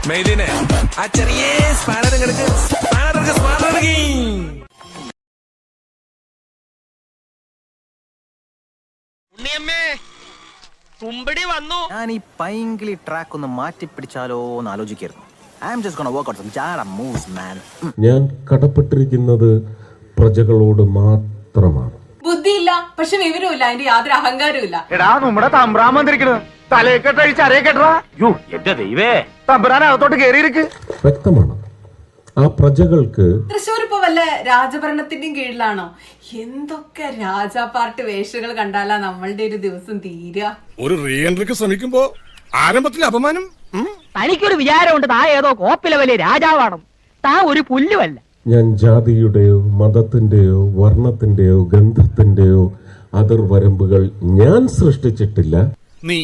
മെയ്ദിനെ ആ ചെറിയ സ്പാനർ ഞാൻ ഈ പൈങ്കിളി ട്രാക്ക് ഒന്ന് മാറ്റി പിടിച്ചാലോ എന്ന് ആലോചിക്കായിരുന്നു. ഞാൻ കടപ്പെട്ടിരിക്കുന്നത് പ്രജകളോട് മാത്രമാണ്. ബുദ്ധിയില്ല, പക്ഷെ വിവരമില്ല, അതിന്റെ യാതൊരു അഹങ്കാരവും ഇല്ല. എടാ നമ്മുടെ തമ്പ്രാൻ വന്നിരിക്കുന്നു. തലയെക്കെട്ടഴിച്ച് അരയെക്കെട്ടാ. യോ എന്റെ ദൈവേ, തമ്പ്രാൻ അകത്തോട്ട് കേറിയിരിക്ക്. വ്യക്തമാണ് ആ പ്രജകൾക്ക്. തൃശ്ശൂർ ഇപ്പൊ വല്ല രാജഭരണത്തിന്റെയും കീഴിലാണോ? എന്തൊക്കെ രാജാ പാർട്ടി വേഷങ്ങൾ കണ്ടാലാ നമ്മളുടെ ഒരു ദിവസം തീരുക. ഒരു റീ എൻട്രിക്ക് ശ്രമിക്കുമ്പോ ആരംഭത്തിൽ അപമാനം. തനിക്കൊരു വിചാരമുണ്ട് താ ഏതോ കോപ്പിലെ വലിയ രാജാവാണ്. താ ഒരു പുല്ലുമല്ല. ഞാൻ ജാതിയുടെയോ മതത്തിന്റെയോ വർണ്ണത്തിന്റെയോ ഗന്ധത്തിന്റെയോ അതിർവരമ്പുകൾ ഞാൻ സൃഷ്ടിച്ചിട്ടില്ല. നീ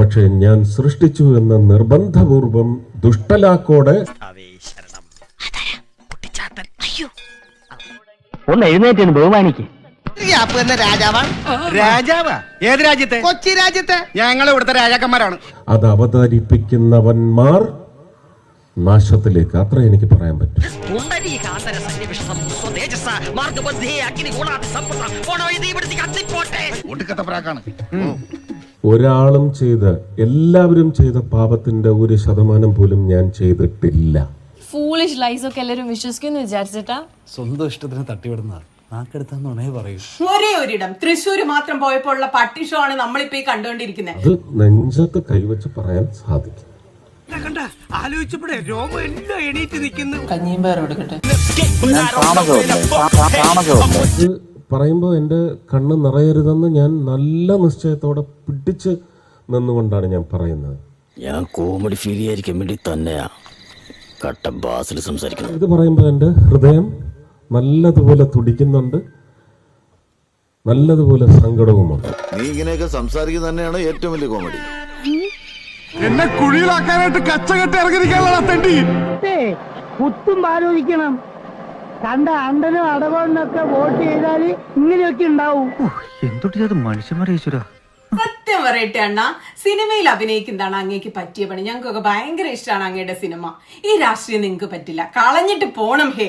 പക്ഷെ ഞാൻ സൃഷ്ടിച്ചു എന്ന നിർബന്ധപൂർവം ദുഷ്ടലാക്കോടെ ഒന്ന് എഴുന്നേറ്റ് ബഹുമാനിക്ക്. രാജാവാ? ഏത് രാജ്യത്തെ? കൊച്ചി രാജ്യത്തെ. ഞങ്ങൾ ഇവിടുത്തെ രാജാക്കന്മാരാണ്. അത് അവതരിപ്പിക്കുന്നവന്മാർ നാശത്തിലേക്ക്, അത്ര എനിക്ക് പറയാൻ പറ്റും. ഒരാളും ചെയ്ത, എല്ലാവരും ചെയ്ത പാപത്തിന്റെ 1% പോലും ഞാൻ ചെയ്തിട്ടില്ല. ഫൂളിഷ് ലൈസ് ഒക്കെ എല്ലാവരും വിശ്വസിക്കുന്നു വിചാരിച്ചിട്ടാ? സ്വന്തം ഇഷ്ടത്തിന് തട്ടിവിടുന്ന നാക്കെടുത്താന്നുണേ പറയൂ. ഒരേ ഒരിടം തൃശ്ശൂര് മാത്രം പോയപ്പോൾ ഉള്ള പട്ടി ഷോ ആണ് നമ്മളിപ്പോ ഈ കണ്ടുകൊണ്ടിരിക്കുന്നത്. അത് നെഞ്ചത്ത് കൈവച്ച് പറയാൻ സാധിക്കും. ആലോചിച്ചപ്പോഴേ രോമം എല്ലാം എണീറ്റ് നിൽക്കുന്നു. ഇത് പറയുമ്പോൾ എൻ്റെ കണ്ണ് നിറയരുതെന്ന് ഞാൻ നല്ല നിശ്ചയത്തോടെ പിടിച്ച് നിന്നുകൊണ്ടാണ് ഞാൻ പറയുന്നത്. ഞാൻ കോമഡി ഫീൽ ചെയ്യാതിരിക്കാൻ വേണ്ടി തന്നെയാ കട്ട ബാസിൽ സംസാരിക്കുന്നത്. ഇത് പറയുമ്പോൾ എൻ്റെ ഹൃദയം നല്ലതുപോലെ തുടിക്കുന്നുണ്ട്, നല്ലതുപോലെ സങ്കടവുമുണ്ട്. നീ ഇങ്ങനെയൊക്കെ സംസാരിക്കുന്നത് തന്നെയാണ് ഏറ്റവും വലിയ കോമഡി. എന്നെ കുഴിയിലാക്കാനായിട്ട് കച്ചകെട്ട് ഇറങ്ങിയിരിക്കാനുള്ള തെണ്ടി. കുത്തും ആലോചിക്കണം. കണ്ട അണ്ടനും അടവണ്ണൊക്കെ വോട്ട് ചെയ്താൽ ഇങ്ങനെയൊക്കെ ഉണ്ടാവും. എന്തൊട്ട് മനുഷ്യന്മാരെ ഈശ്വര. സത്യം പറയട്ടെ അണ്ണ, സിനിമയിൽ അഭിനയിക്കുന്നതാണ് അങ്ങേക്ക് പറ്റിയ പണി. ഞങ്ങൾക്കൊക്കെ ഭയങ്കര ഇഷ്ടമാണ് അങ്ങയുടെ സിനിമ. ഈ രാഷ്ട്രീയം നിങ്ങക്ക് പറ്റില്ല, കളഞ്ഞിട്ട് പോണം. ഹേ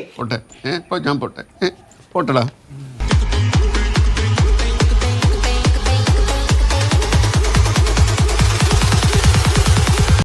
ഞാൻ പോട്ടെ, പോട്ടടാ.